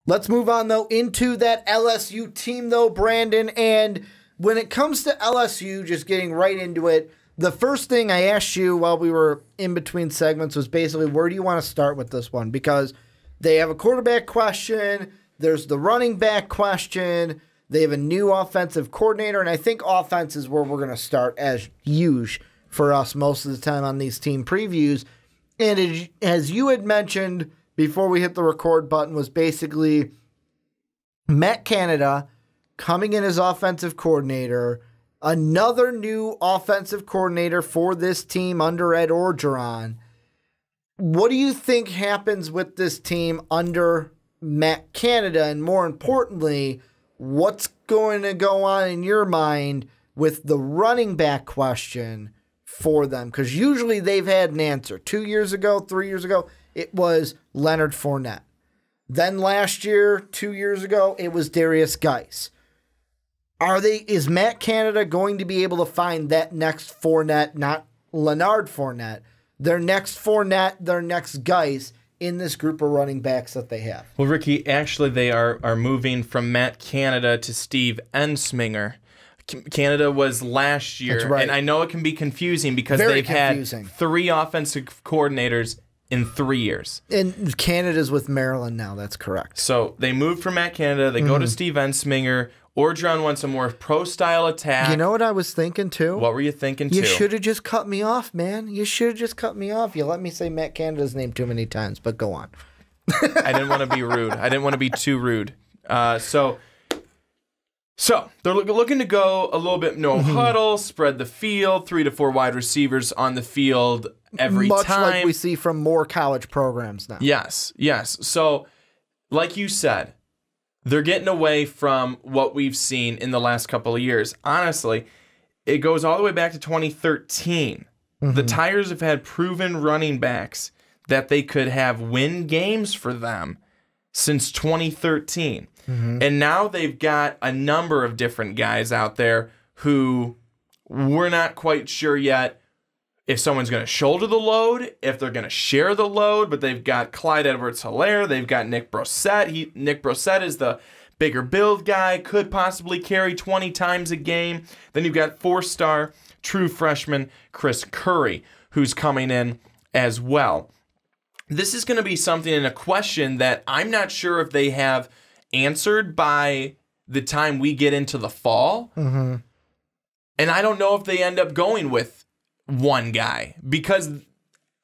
Let's move on, though, into that LSU team, though, Brandon. And when it comes to LSU, just getting right into it, the first thing I asked you while we were in between segments was basically, where do you want to start with this one? Because they have a quarterback question, there's the running back question, they have a new offensive coordinator, and I think offense is where we're going to start as usual for us most of the time on these team previews. And as you had mentioned before we hit the record button, was basically Matt Canada coming in as offensive coordinator, another new offensive coordinator for this team under Ed Orgeron. What do you think happens with this team under Matt Canada? And more importantly, what's going to go on in your mind with the running back question for them? Because usually they've had an answer. 2 years ago, 3 years ago, it was Leonard Fournette. Then last year, 2 years ago, it was Darius Geis. Is Matt Canada going to be able to find that next Fournette, not Leonard Fournette, their next Fournette, their next Geis in this group of running backs that they have? Well, Ricky, actually they are moving from Matt Canada to Steve Ensminger. Canada was last year, That's right. And I know it can be confusing because Very they've confusing. had 3 offensive coordinators in 3 years. And Canada's with Maryland now, that's correct. So they moved from Matt Canada, they go to Steve Ensminger. Orgeron wants a more pro-style attack. You know what I was thinking, too? What were you thinking, too? You should have just cut me off, man. You should have just cut me off. You let me say Matt Canada's name too many times, but go on. I didn't want to be rude. I didn't want to be too rude. So they're looking to go a little bit no huddle, spread the field, 3 to 4 wide receivers on the field every time. Much like we see from more college programs now. Yes. So, like you said, they're getting away from what we've seen in the last couple of years. Honestly, it goes all the way back to 2013. The Tigers have had proven running backs that they could have win games for them since 2013. And now they've got a number of different guys out there who we're not quite sure yet if someone's going to shoulder the load, if they're going to share the load, but they've got Clyde Edwards-Helaire, they've got Nick Brossette. Nick Brossette is the bigger build guy, could possibly carry 20 times a game. Then you've got 4-star true freshman Chris Curry, who's coming in as well. This is going to be something and a question that I'm not sure if they have answered by the time we get into the fall. And I don't know if they end up going with one guy, because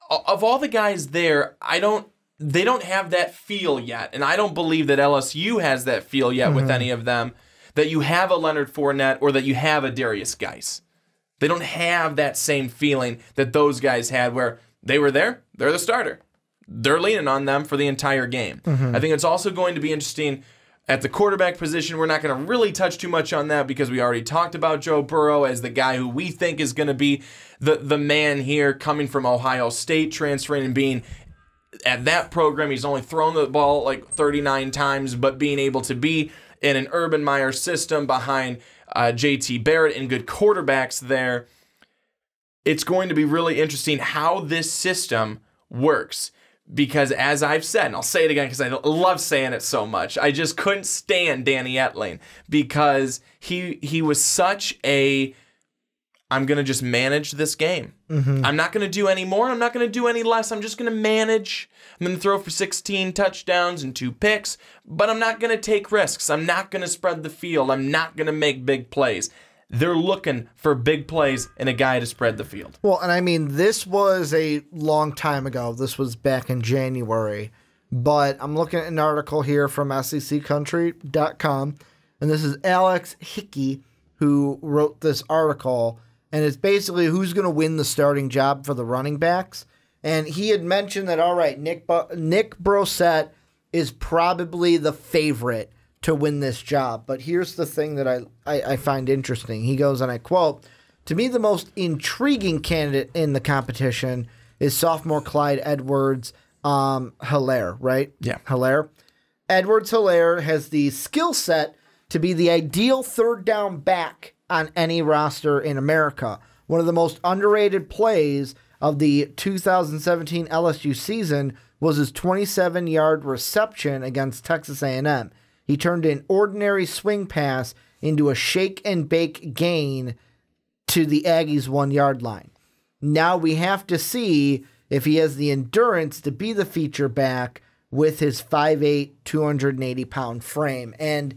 of all the guys there, they don't have that feel yet. And I don't believe that LSU has that feel yet with any of them, that you have a Leonard Fournette or that you have a Darius Geis. They don't have that same feeling that those guys had where they were there, they're the starter. They're leaning on them for the entire game. I think it's also going to be interesting at the quarterback position. We're not going to really touch too much on that because we already talked about Joe Burrow as the guy who we think is going to be the man here, coming from Ohio State, transferring and being at that program. He's only thrown the ball like 39 times, but being able to be in an Urban Meyer system behind J.T. Barrett and good quarterbacks there. It's going to be really interesting how this system works. Because as I've said, and I'll say it again because I love saying it so much, I just couldn't stand Danny Etling because he was such a, I'm going to just manage this game. I'm not going to do any more. I'm not going to do any less. I'm just going to manage. I'm going to throw for 16 touchdowns and 2 picks, but I'm not going to take risks. I'm not going to spread the field. I'm not going to make big plays. They're looking for big plays and a guy to spread the field. Well, and I mean, this was a long time ago. This was back in January. But I'm looking at an article here from SECcountry.com, and this is Alex Hickey who wrote this article, and it's basically who's going to win the starting job for the running backs. And he had mentioned that, all right, Nick Brossette is probably the favorite to win this job. But here's the thing that I find interesting. He goes, and I quote, "To me, the most intriguing candidate in the competition is sophomore Clyde Edwards-Helaire," right? Yeah. Helaire. Edwards-Helaire has the skill set to be the ideal third down back on any roster in America. One of the most underrated plays of the 2017 LSU season was his 27-yard reception against Texas A&M. He turned an ordinary swing pass into a shake and bake gain to the Aggies' 1-yard line. Now we have to see if he has the endurance to be the feature back with his 5'8", 280-pound frame. And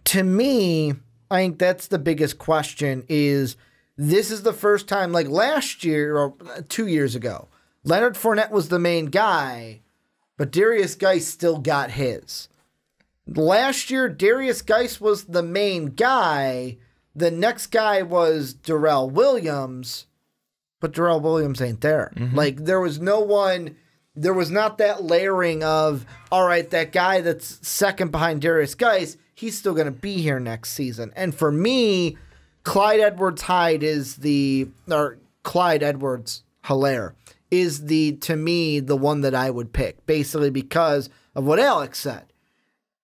to me, I think that's the biggest question is this is the first time, like last year or 2 years ago, Leonard Fournette was the main guy, but Darius Geis still got his. Last year, Darius Geis was the main guy. The next guy was Darrell Williams, but Darrell Williams ain't there. Like, there was no one, there was not that layering of, all right, that guy that's second behind Darius Geis, he's still going to be here next season. And for me, Clyde Edwards-Hilaire is the to me, the one that I would pick, basically because of what Alex said.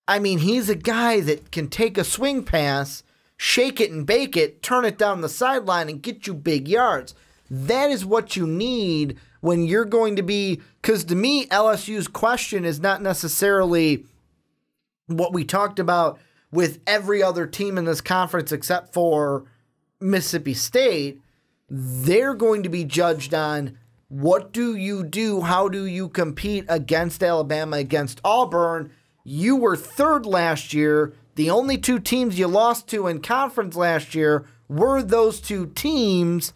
I mean, he's a guy that can take a swing pass, shake it and bake it, turn it down the sideline, and get you big yards. That is what you need when you're going to be, because to me, LSU's question is not necessarily what we talked about with every other team in this conference except for Mississippi State. They're going to be judged on what do you do, how do you compete against Alabama, against Auburn. You were third last year. The only two teams you lost to in conference last year were those two teams.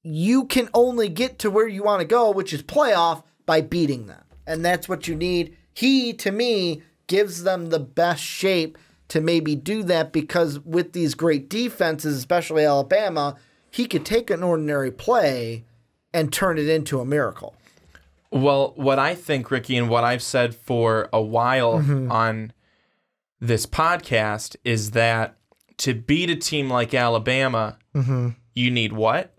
You can only get to where you want to go, which is playoff, by beating them. And that's what you need. He, to me, gives them the best shape to maybe do that because with these great defenses, especially Alabama, he could take an ordinary play and turn it into a miracle. Well, what I think, Ricky, and what I've said for a while on this podcast is that to beat a team like Alabama, you need what?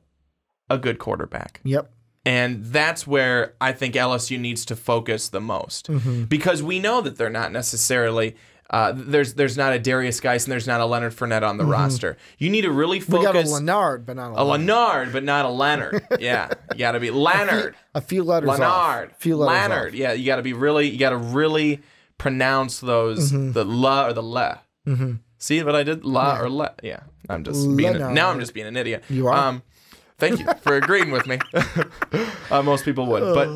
A good quarterback. Yep. And that's where I think LSU needs to focus the most. Because we know that they're not necessarily... there's not a Darius Geis and there's not a Leonard Fournette on the roster. You need to really focus. We got a Leonard, but not a Leonard. Leonard, but not a Leonard. Yeah, you got to be Leonard. A few letters Leonard. off. A few letters Leonard. off. Yeah, you got to really pronounce those the la or the le. See what I did? La or le. Yeah, I'm just being now I'm just being an idiot. You are. Thank you for agreeing with me. Most people would, but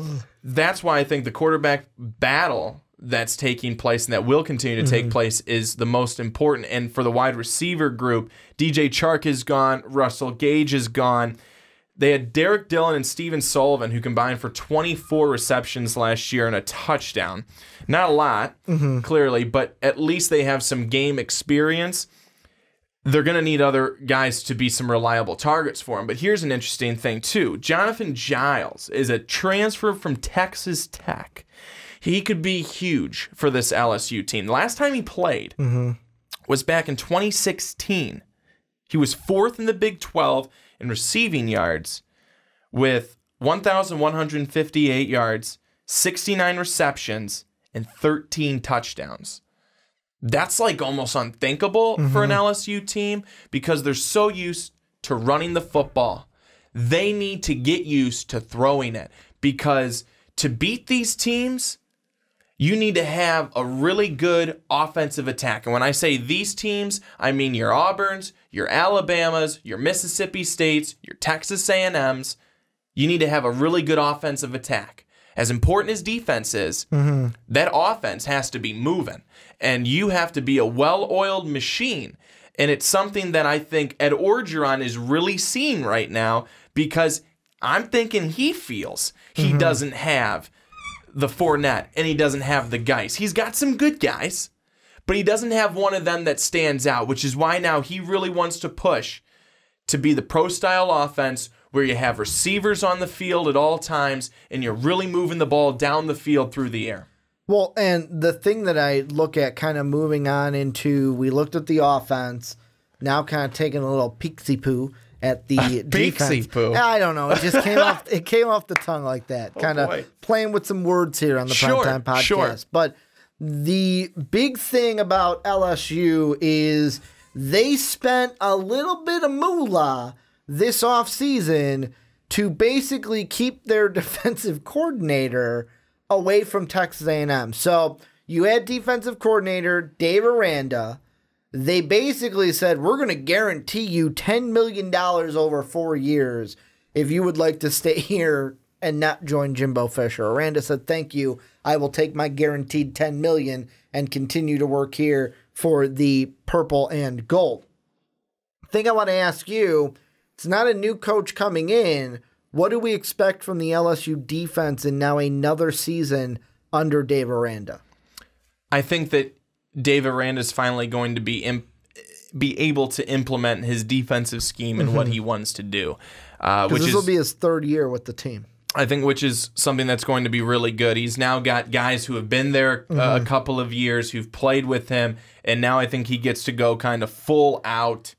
that's why I think the quarterback battle that's taking place and that will continue to take place is the most important. And for the wide receiver group, DJ Chark is gone. Russell Gage is gone. They had Derek Dillon and Steven Sullivan, who combined for 24 receptions last year and a touchdown. Not a lot, clearly, but at least they have some game experience. They're going to need other guys to be some reliable targets for him. But here's an interesting thing, too. Jonathan Giles is a transfer from Texas Tech. He could be huge for this LSU team. The last time he played was back in 2016. He was fourth in the Big 12 in receiving yards with 1,158 yards, 69 receptions, and 13 touchdowns. That's like almost unthinkable for an LSU team because they're so used to running the football. They need to get used to throwing it because to beat these teams, you need to have a really good offensive attack. And when I say these teams, I mean your Auburns, your Alabamas, your Mississippi States, your Texas A&Ms. You need to have a really good offensive attack. As important as defense is, that offense has to be moving. And you have to be a well-oiled machine. And it's something that I think Ed Orgeron is really seeing right now because I'm thinking he feels he doesn't have the Fournette and he doesn't have the Geis. He's got some good guys, but he doesn't have one of them that stands out, which is why now he really wants to push to be the pro-style offense where you have receivers on the field at all times and you're really moving the ball down the field through the air. Well, and the thing that I look at kind of moving on into, we looked at the offense, now kind of taking a little peeksy-poo at the defense. Peeksy-poo. I don't know. It just came off. It came off the tongue like that. Kind of playing with some words here on the Primetime Podcast. Sure. But the big thing about LSU is they spent a little bit of moolah this offseason to basically keep their defensive coordinator away from Texas A&M. So you had defensive coordinator Dave Aranda. They basically said, we're going to guarantee you $10 million over 4 years if you would like to stay here and not join Jimbo Fisher. Aranda said, thank you. I will take my guaranteed $10 million and continue to work here for the purple and gold. Thing I want to ask you, it's not a new coach coming in. What do we expect from the LSU defense in now another season under Dave Aranda? I think that Dave Aranda is finally going to be able to implement his defensive scheme and what he wants to do. Which this will be his third year with the team. I think which is something that's going to be really good. He's now got guys who have been there a couple of years, who've played with him, and now I think he gets to go kind of full out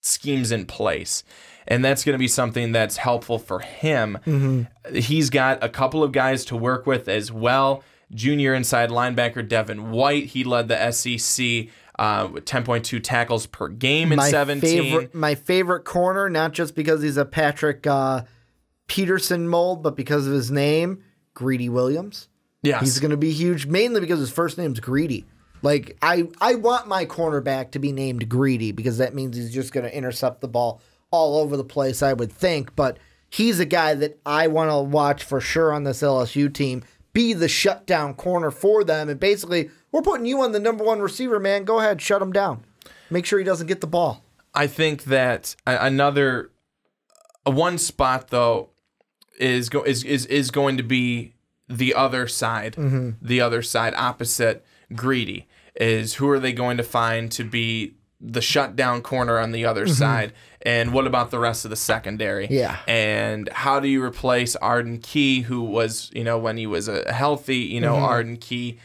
schemes in place. And that's going to be something that's helpful for him. He's got a couple of guys to work with as well. Junior inside linebacker Devin White, he led the SEC with 10.2 tackles per game in 17. My favorite corner, not just because he's a Patrick Peterson mold, but because of his name, Greedy Williams. Yes. He's going to be huge, mainly because his first name's Greedy. Like, I want my cornerback to be named Greedy because that means he's just going to intercept the ball all over the place, I would think. But he's a guy that I want to watch for sure on this LSU team, be the shutdown corner for them. And basically, we're putting you on the number one receiver, man. Go ahead, shut him down. Make sure he doesn't get the ball. I think that one spot, though, is going to be the other side. The other side, opposite Greedy, is who are they going to find to be the shutdown corner on the other side? And what about the rest of the secondary? Yeah. And how do you replace Arden Key, who was, when he was a healthy, Arden Key,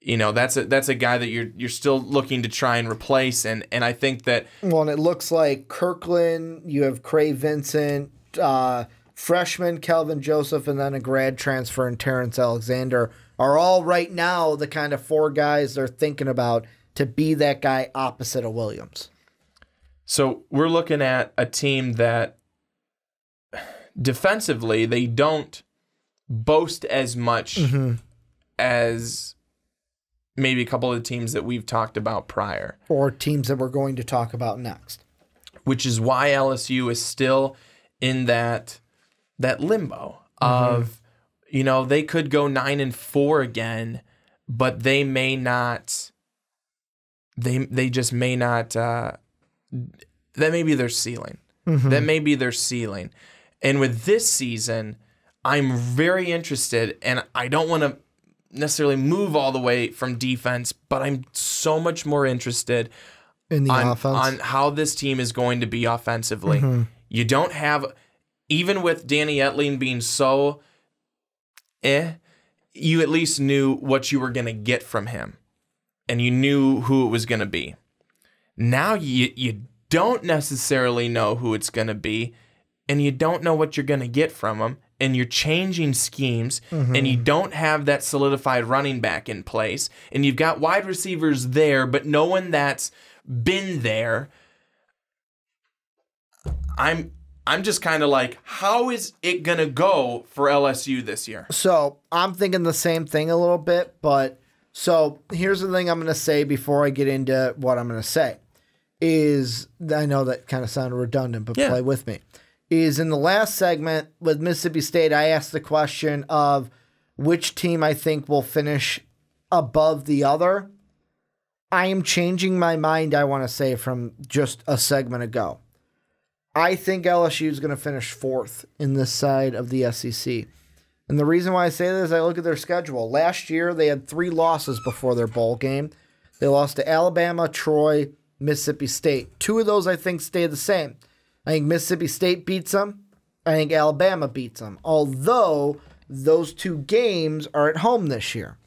that's a guy that you're still looking to try and replace. And I think that... Well, and it looks like Kirkland, you have Cray Vincent, freshman Kelvin Joseph, and then a grad transfer in Terrence Alexander are all right now the kind of four guys they're thinking about to be that guy opposite of Williams. So we're looking at a team that defensively, they don't boast as much as maybe a couple of the teams that we've talked about prior. Or teams that we're going to talk about next. Which is why LSU is still in that limbo of, they could go 9-4 again, but they may not, they just may not, that may be their ceiling. That may be their ceiling. And with this season, I'm very interested, and I don't want to necessarily move all the way from defense, but I'm so much more interested in the offense on how this team is going to be offensively. You don't have, even with Danny Etling being so you at least knew what you were going to get from him, and you knew who it was going to be. Now you don't necessarily know who it's going to be, and you don't know what you're going to get from him, and you're changing schemes, and you don't have that solidified running back in place, and you've got wide receivers there, but no one that's been there. I'm just kind of like, how is it going to go for LSU this year? So I'm thinking the same thing a little bit, but so here's the thing I'm going to say before I get into what I'm going to say is, I know that kind of sounded redundant, but play with me, is in the last segment with Mississippi State, I asked the question of which team I think will finish above the other. I am changing my mind, I want to say, from just a segment ago. I think LSU is going to finish fourth in this side of the SEC. And the reason why I say that is I look at their schedule. Last year, they had 3 losses before their bowl game. They lost to Alabama, Troy, Mississippi State. 2 of those, I think, stay the same. I think Mississippi State beats them. I think Alabama beats them. Although those 2 games are at home this year.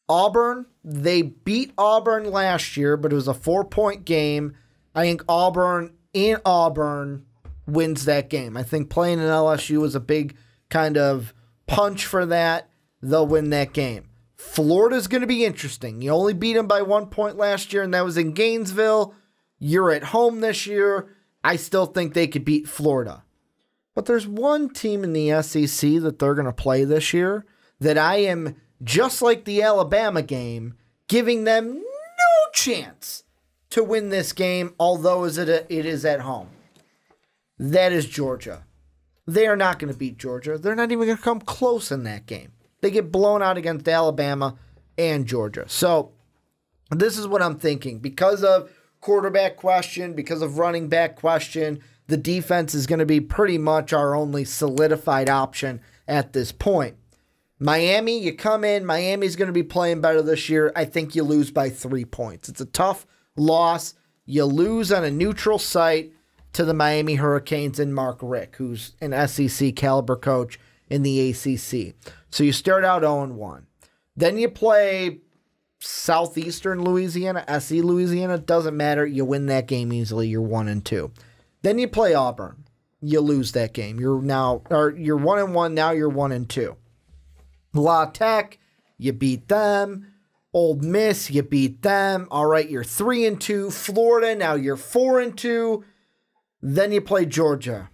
Auburn, they beat Auburn last year, but it was a 4-point game. I think Auburn in Auburn wins that game. I think playing in LSU was a big kind of punch for that. They'll win that game. Florida's going to be interesting. You only beat them by 1 point last year, and that was in Gainesville. You're at home this year. I still think they could beat Florida. But there's one team in the SEC that they're going to play this year that I am, just like the Alabama game, giving them no chance to win this game, although it is at home. That is Georgia. They are not going to beat Georgia. They're not even going to come close in that game. They get blown out against Alabama and Georgia. So this is what I'm thinking. Because of quarterback question, because of running back question, the defense is going to be pretty much our only solidified option at this point. Miami, you come in, Miami's going to be playing better this year. I think you lose by 3 points. It's a tough loss. You lose on a neutral site to the Miami Hurricanes and Mark Richt, who's an SEC caliber coach in the ACC. So you start out 0-1. Then you play Southeastern Louisiana, SC Louisiana, doesn't matter. You win that game easily. You're 1-2. Then you play Auburn. You lose that game. You're 1-1. Now you're 1-2. La Tech, you beat them. Ole Miss, you beat them. All right, you're 3-2. Florida, now you're 4-2. Then you play Georgia.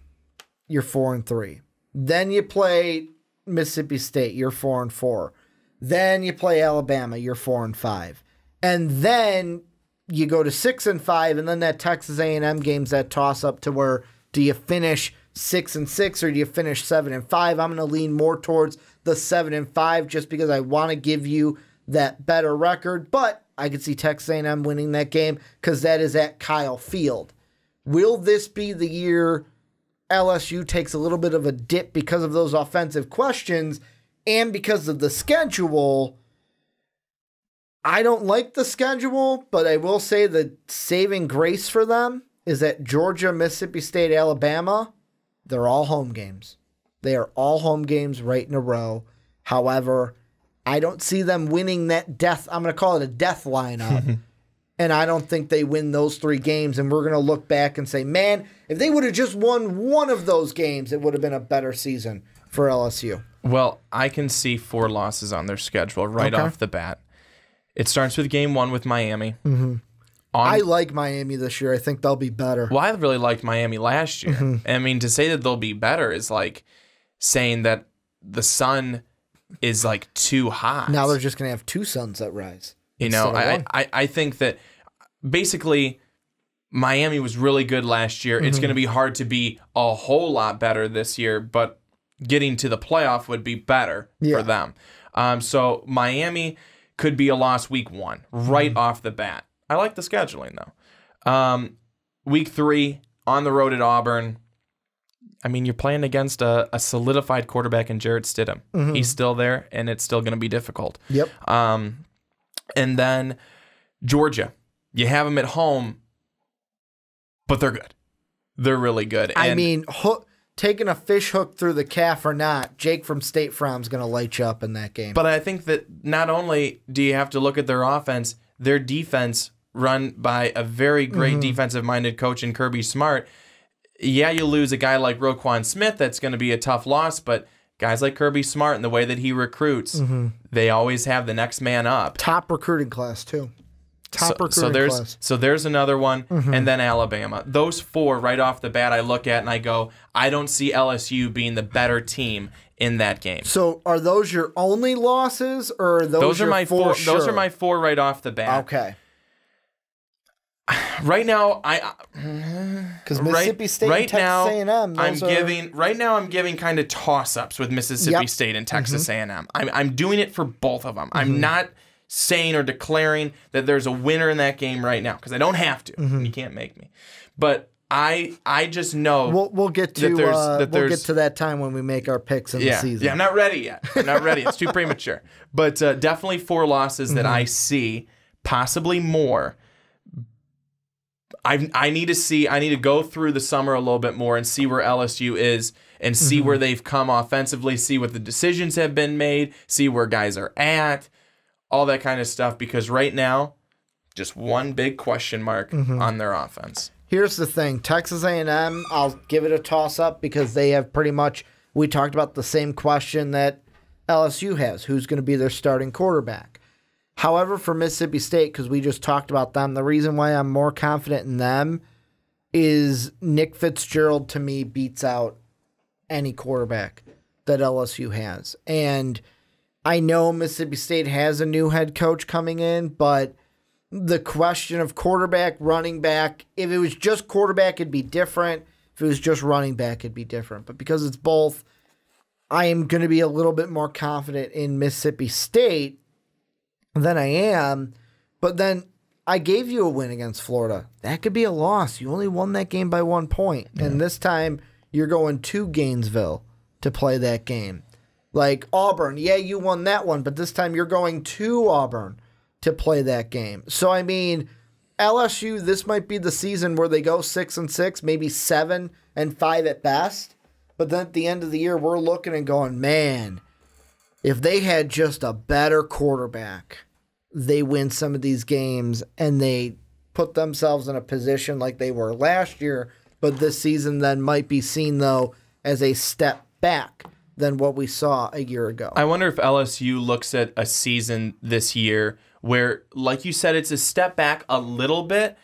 You're 4-3. Then you play Mississippi State. You're 4-4. Then you play Alabama. You're 4-5. And then you go to 6-5, and then that Texas A&M game's that toss up to where do you finish 6-6 or do you finish 7-5? I'm going to lean more towards the 7-5 just because I want to give you that better record. But I could see Texas A&M winning that game because that is at Kyle Field. Will this be the year LSU takes a little bit of a dip because of those offensive questions and because of the schedule? I don't like the schedule, but I will say the saving grace for them is that Georgia, Mississippi State, Alabama, they're all home games. They are all home games right in a row. However, I don't see them winning that death. I'm going to call it a death lineup. And I don't think they win those 3 games. And we're going to look back and say, man, if they would have just won one of those games, it would have been a better season for LSU. Well, I can see 4 losses on their schedule right off the bat. It starts with game 1 with Miami. Mm-hmm. I like Miami this year. I think they'll be better. Well, I really liked Miami last year. Mm-hmm. I mean, to say that they'll be better is like saying that the sun is like too hot. Now they're just going to have 2 suns that rise. You know, I think that basically Miami was really good last year. Mm-hmm. It's going to be hard to be a whole lot better this year, but getting to the playoff would be better for them. So Miami could be a loss week 1 right off the bat. I like the scheduling, though. Week 3, on the road at Auburn. I mean, you're playing against a solidified quarterback in Jarrett Stidham. Mm-hmm. He's still there, and it's still going to be difficult. Yep. And then Georgia. You have them at home, but they're good. They're really good. I mean, taking a fish hook through the calf or not, Jake from State Farm's going to light you up in that game. But I think that not only do you have to look at their offense, their defense run by a very great defensive-minded coach in Kirby Smart. Yeah, you lose a guy like Roquan Smith. That's going to be a tough loss, but guys like Kirby Smart and the way that he recruits, they always have the next man up. Top recruiting class, too. Class. So there's another one, and then Alabama. Those 4 right off the bat I look at and I go, I don't see LSU being the better team in that game. So are those your only losses, or are those your are my 4? Sure? Those are my 4 right off the bat. Okay. Right now, because Mississippi State and Texas A&M. I'm giving kind of toss-ups with Mississippi State and Texas A&M. I'm doing it for both of them. I'm not saying or declaring that there's a winner in that game right now because I don't have to. You can't make me. But I just know we'll get to we'll get to that time when we make our picks in the season. Yeah, I'm not ready yet. It's too premature. But definitely 4 losses that I see, possibly more. I need to go through the summer a little bit more and see where LSU is and see where they've come offensively, see what the decisions have been made, see where guys are at, all that kind of stuff. Because right now, just one big question mark on their offense. Here's the thing. Texas A&M, I'll give it a toss-up because they have pretty much, we talked about the same question that LSU has. Who's going to be their starting quarterback? However, for Mississippi State, because we just talked about them, the reason why I'm more confident in them is Nick Fitzgerald, to me, beats out any quarterback that LSU has. And I know Mississippi State has a new head coach coming in, but the question of quarterback, running back, if it was just quarterback, it'd be different. If it was just running back, it'd be different. But because it's both, I am going to be a little bit more confident in Mississippi State than I am. But then I gave you a win against Florida. That could be a loss. You only won that game by 1 point. Yeah. And this time you're going to Gainesville to play that game. Like Auburn, yeah, you won that one, but this time you're going to Auburn to play that game. So, I mean, LSU, this might be the season where they go 6-6, maybe 7-5 at best. But then at the end of the year, we're looking and going, man, if they had just a better quarterback, they win some of these games and they put themselves in a position like they were last year. But this season then might be seen, though, as a step back than what we saw a year ago. I wonder if LSU looks at a season this year where, like you said, it's a step back a little bit,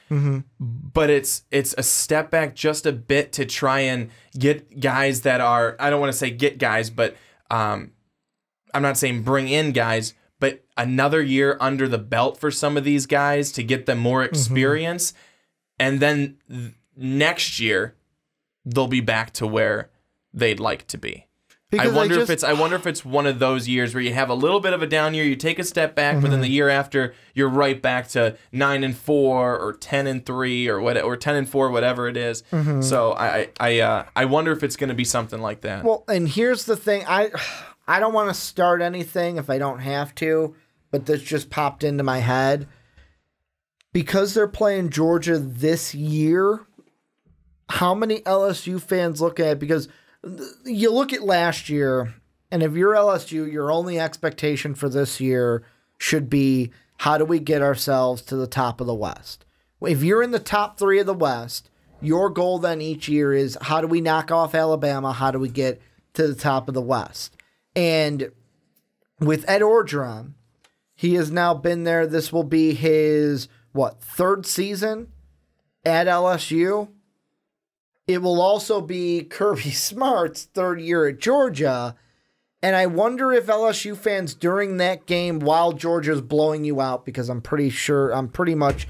but it's a step back just a bit to try and get guys that are, I don't want to say get guys, but I'm not saying bring in guys, but another year under the belt for some of these guys to get them more experience. And then next year, they'll be back to where they'd like to be. I wonder if it's one of those years where you have a little bit of a down year, you take a step back, but then the year after you're right back to 9-4 or 10-3 or 10-4, whatever it is. So I wonder if it's going to be something like that. Well, and here's the thing: I don't want to start anything if I don't have to, but this just popped into my head because they're playing Georgia this year. How many LSU fans look at it? Because you look at last year, and if you're LSU, your only expectation for this year should be, how do we get ourselves to the top of the West? If you're in the top 3 of the West, your goal then each year is, how do we knock off Alabama? How do we get to the top of the West? And with Ed Orgeron, he has now been there. This will be his, 3rd season at LSU? It will also be Kirby Smart's 3rd year at Georgia. And I wonder if LSU fans during that game, while Georgia's blowing you out, because I'm pretty much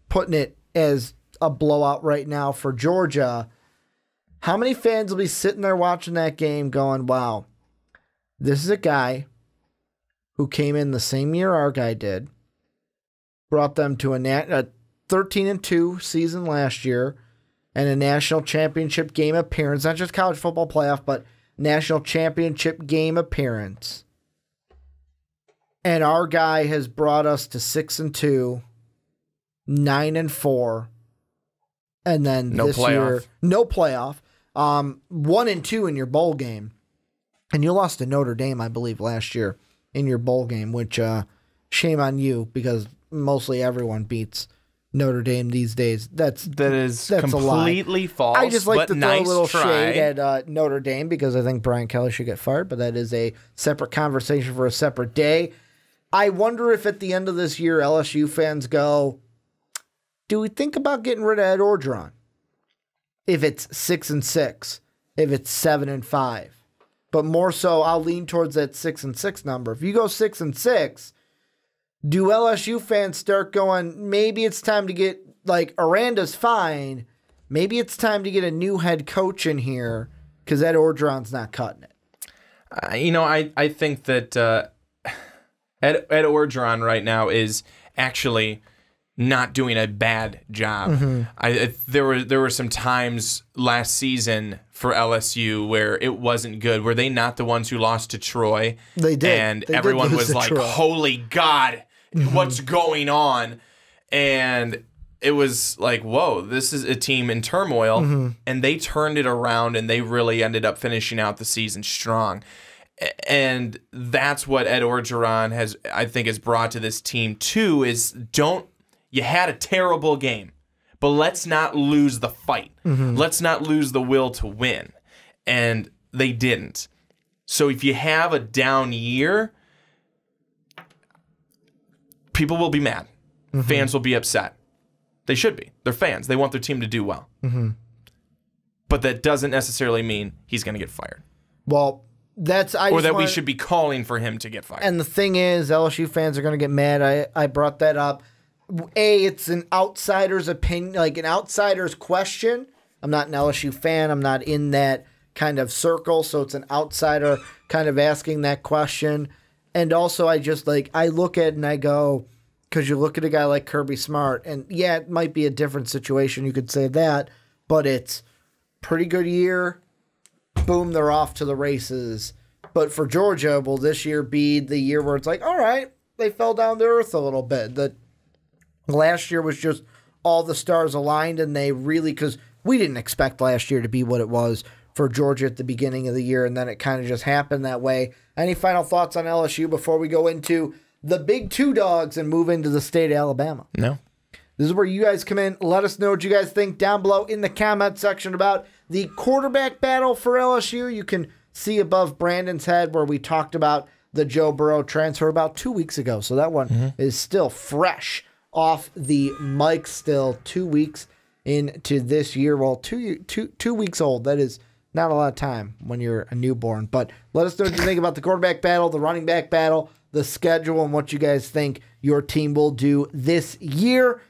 putting it as a blowout right now for Georgia, how many fans will be sitting there watching that game going, wow, this is a guy who came in the same year our guy did, brought them to a 13-2 season last year, and a national championship game appearance, not just college football playoff, but national championship game appearance. And our guy has brought us to 6-2, 9-4, and then this year, no playoff. 1-2 in your bowl game. And you lost to Notre Dame, I believe, last year in your bowl game, which shame on you, because mostly everyone beats Notre Dame these days. That's completely false. I just like to throw a little try. shade at Notre Dame because I think Brian Kelly should get fired, but that is a separate conversation for a separate day. I wonder if at the end of this year, LSU fans go, do we think about getting rid of Ed Orgeron? If it's 6-6, if it's 7-5, but more so, I'll lean towards that 6-6 number. If you go 6-6, do LSU fans start going, maybe it's time to get, like, Aranda's fine, maybe it's time to get a new head coach in here because Ed Orgeron's not cutting it? I think that Ed Orgeron right now is actually not doing a bad job. There were some times last season for LSU where it wasn't good. Were they not the ones who lost to Troy? They did. And everyone was like, Troy. Holy God, what's going on? And it was like, whoa, this is a team in turmoil. And they turned it around and they really ended up finishing out the season strong. And that's what Ed Orgeron has brought to this team too, is you had a terrible game, but let's not lose the fight. Let's not lose the will to win. And they didn't. So if you have a down year, people will be mad. Fans will be upset. They should be. They're fans. They want their team to do well. but that doesn't necessarily mean he's going to get fired. Well, that's we should be calling for him to get fired. And the thing is, LSU fans are going to get mad. I brought that up. It's an outsider's opinion, like an outsider's question. I'm not an LSU fan. I'm not in that kind of circle, so it's an outsider kind of asking that question. And also, I look at it and I go, because you look at a guy like Kirby Smart, and yeah, it might be a different situation. You could say that, but it's pretty good year. Boom, they're off to the races. But for Georgia, will this year be the year where it's like, all right, they fell down to earth a little bit? The last year was just all the stars aligned, and they really, because we didn't expect last year to be what it was for Georgia at the beginning of the year, and then it kind of just happened that way. Any final thoughts on LSU before we go into the big two dogs and move into the state of Alabama? No. This is where you guys come in. Let us know what you guys think down below in the comment section about the quarterback battle for LSU. You can see above Brandon's head where we talked about the Joe Burrow transfer about 2 weeks ago. So that one is still fresh off the mic, still 2 weeks into this year. Well, two weeks old. That is not a lot of time when you're a newborn. But let us know what you think about the quarterback battle, the running back battle, the schedule, and what you guys think your team will do this year.